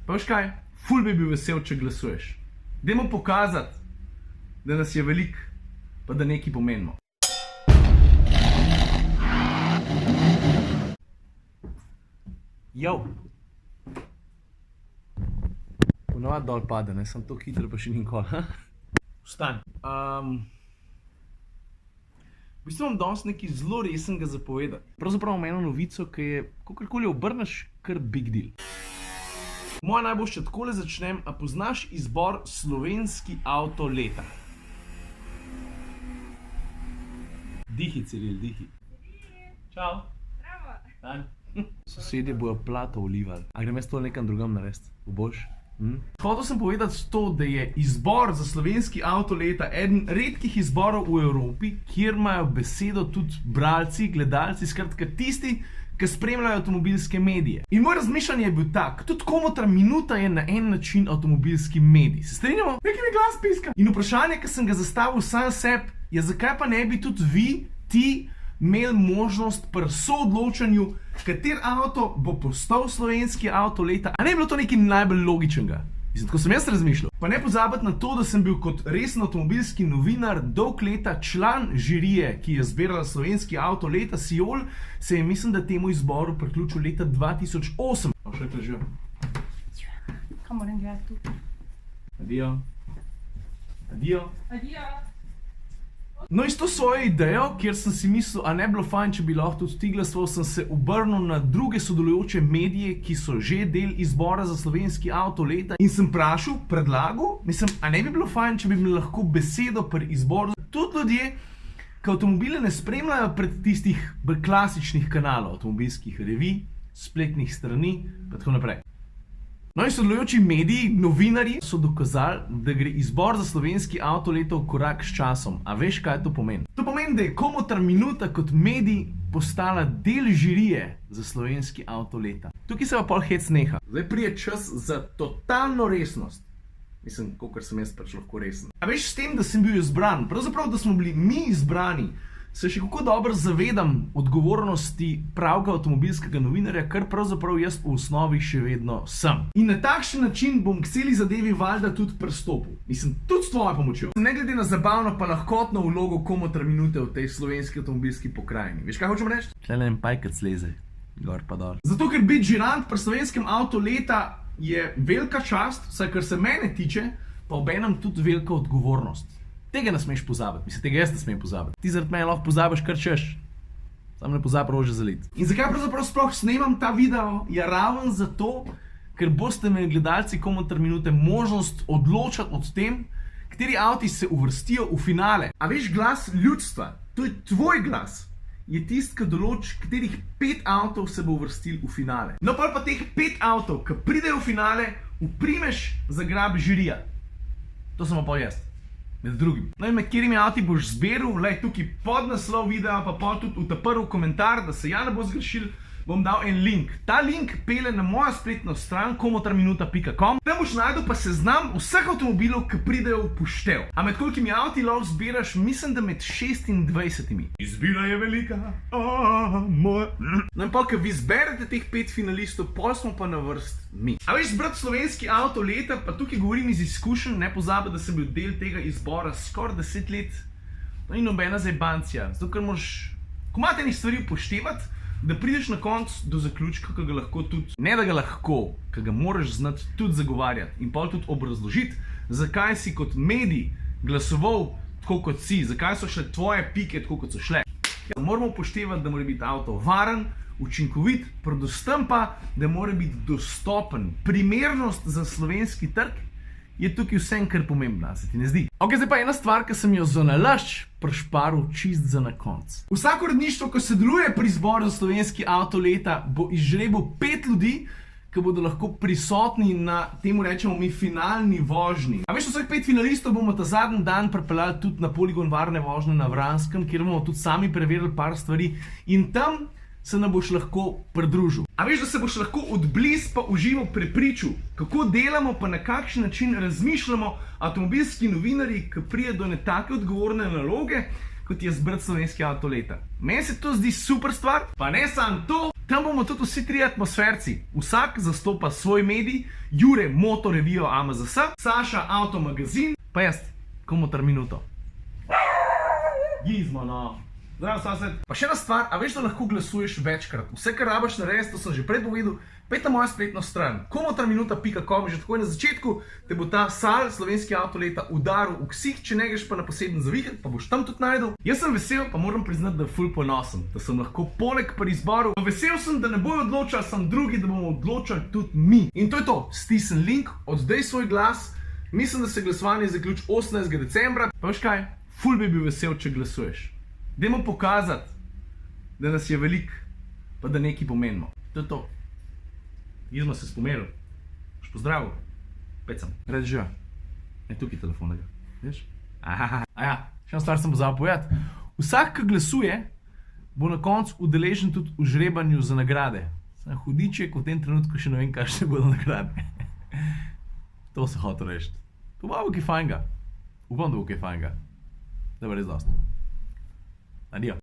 Pa veš kaj, ful bi bil vesel, če glasuješ. Dajmo pokazati, da nas je veliko, pa da nekaj pomenimo. Jau. Ponovadi dol pade, ne, sem to hitro pa še nikoli. Vstan. V bistvu imam danes nekaj zelo resnega za povedati. Pravzaprav imam eno novico, ki je, kakorkoli obrneš, kar big deal. Moja najboljša, takole začnem, a poznaš izbor slovenski avto leta? Dihi, Ciril, dihi. Čau. Zdravo. Dan. Sosedje bojo plato olivali. A grem jaz to nekam drugam narediti? Boš? Hotel sem povedati to, da je izbor za slovenski avto leta eden redkih izborov v Evropi, kjer imajo besedo tudi bralci, gledalci, skratka tisti, ki spremljajo avtomobilske medije. In moj razmišljanje je bil tak, tudi Komotra minuta je na en način avtomobilski medij. Se strinjamo? Nekaj mi glas piska. In vprašanje, ki sem ga zastavil sam sebi, je zakaj pa ne bi tudi vi, ti, imeli možnost pri soodločanju, kater avto bo postal slovenski avto leta. A ne bi bilo to nekaj najbolj logičnega? Mislim, tako sem jaz razmišljal. Pa ne pozabiti na to, da sem bil kot resen avtomobilski novinar dolg leta član žirije, ki je zbirala slovenski avto leta Siol, se je mislim, da temu izboru priključil leta 2008. Še težjo. Kaj moram gledati tu? Adijo. Adijo. Adijo. No, iz to svojo idejo, kjer sem si mislil, a ne bilo fajn, če bi lahko tudi ti glasoval, sem se obrnil na druge sodelujoče medije, ki so že del izbora za slovenski avto leta in sem vprašal, predlagal, mislim, a ne bi bilo fajn, če bi imeli lahko besedo pri izboru. Tudi ljudje, ki avtomobile ne spremljajo pred tistih bolj klasičnih kanalov, avtomobilskih revij, spletnih strani, pa tako naprej. No in sodelujoči mediji, novinarji so dokazali, da gre izbor za slovenski avto leta v korak s časom. A veš, kaj to pomeni? To pomeni, da je Komotra minuta kot medij postala del žirije za slovenski avto leta. Tukaj se pa pol hec neha. Zdaj prije čas za totalno resnost. Mislim, kolikor sem jaz pač lahko resen. A veš, s tem, da sem bil izbran, pravzaprav, da smo bili mi izbrani, se še kako dobro zavedam odgovornosti pravega avtomobilskega novinarja, kar pravzaprav jaz v osnovi še vedno sem. In na takšen način bom k celi zadevi valjda tudi pristopil. Mislim, tudi s tvojo pomočjo. Ne glede na zabavno pa lahkotno vlogo Komotra minute v tej slovenski avtomobilski pokrajini. Veš, kaj hočem reči? Tule en pajkac leze, gor pa dol. Zato, ker biti žirant pri slovenskem avto leta je velika čast, vsaj kar se mene tiče, pa obenem tudi velika odgovornost. Tega ne smeš pozabiti, mislim, tega jaz ne smem pozabiti. Ti zaradi mene lahko pozabiš kar češ, samo ne pozabi rože zaliti. In zakaj pravzaprav sploh snemam ta video? Je raven zato, ker boste imeli gledalci Komotra minute možnost odločati o tem, kateri avti se uvrstijo v finale. A veš, glas ljudstva, to je tvoj glas, je tisti, ki določi, katerih 5 avtov se bo uvrstil v finale. No pa teh 5 avtov, ki pridejo v finale, uprimeš za grab žirija. To sem pa jaz. Med drugim. No in med katerimi avti boš zberal, lej tukaj pod naslov videa, pa pol tudi v ta prvi komentar, da se ja ne bo zgrešil, bom dal en link. Ta link pele na mojo spletno stran komotraminuta.com. Tam boš najdel pa seznam vseh avtomobilov, ki pridejo v poštev. A med kolikimi avti lahko zbiraš, mislim, da med 26. Izbira je velika, moja. No in pa, ko vi zberete teh 5 finalistov, pol smo pa na vrst mi. A veš, zbrati slovenski avto leta, pa tukaj govorim iz izkušenj, ne pozabi, da sem bil del tega izbora skoraj 10 let. No in nobena zajbancija, zato ker moraš komateni stvari upoštevati, da prideš na konc do zaključka, ki ga lahko tudi, ne da ga lahko, ki ga moraš znati tudi zagovarjati in pa tudi obrazložiti, zakaj si kot medij glasoval tako kot si, zakaj so šle tvoje pike tako kot so šle. Ja, moramo upoštevati, da mora biti avto varen, učinkovit, predvsem pa, da mora biti dostopen. Primernost za slovenski trg je tukaj vsem kar pomembna, se ti ne zdi? Ok, zdaj pa ena stvar, ki sem jo za nalašč prešparil čist za na konc. Vsako uredništvo, ko sodeluje pri izboru za slovenski avto leta, bo izžrebil 5 ljudi, ki bodo lahko prisotni na, temu rečemo mi, finalni vožnji. A veš, vseh 5 finalistov bomo ta zadnji dan pripeljali tudi na poligon varne vožnje na Vranskem, kjer bomo tudi sami preverili par stvari in tam se nam boš lahko pridružil. A veš, da se boš lahko odbliz pa uživo prepričal, kako delamo pa na kakšen način razmišljamo avtomobilski novinarji, ki prije do ne take odgovorne naloge, kot je zbrat slovenski avto leta. Meni se to zdi super stvar, pa ne samo to, tam bomo tudi vsi tri atmosferci. Vsak zastopa svoj medij, Jure Motor Revijo AMZS, Saša Auto Magazin, pa jaz, Komutar Minuto. Gizmo, no. Zdravo, sosed. Pa še ena stvar, a veš, da lahko glasuješ večkrat? Vse, kar rabaš narediti, to sem že prej povedal, pejte na mojo spletno stran, komutarminuta.com, že takoj na začetku te bo ta sal slovenski avto leta udaril v ksih, če ne greš pa na poseben zavihek, pa boš tam tudi najdel. Jaz sem vesel, pa moram priznati, da ful ponosen, da sem lahko poleg pri izboru. Vesel sem, da ne bojo odločali sam drugi, da bomo odločali tudi mi. In to je to, stisni link, oddaj svoj glas, mislim, da se glasovanje zaključi 18. decembra. Pa veš kaj, ful bi bil vesel, če glasuješ. Dajmo pokazati, da nas je veliko, pa da nekaj pomenimo. To je to. Izmo se spomeril. Boš pozdravil. Pecam. Red živa. Je tukaj telefon, da ga. Veš? Aja, še eno stvar sem pozabil povedati. Vsak, ki glasuje, bo na koncu udeležen tudi v žrebanju za nagrade. Sam hudiček v tem trenutku še ne vem, kakšne bodo nagrade. To se hotel reči. To bo kaj fajnega. Upam, da bo kaj fajnega. Da bo res dosti. Adijo.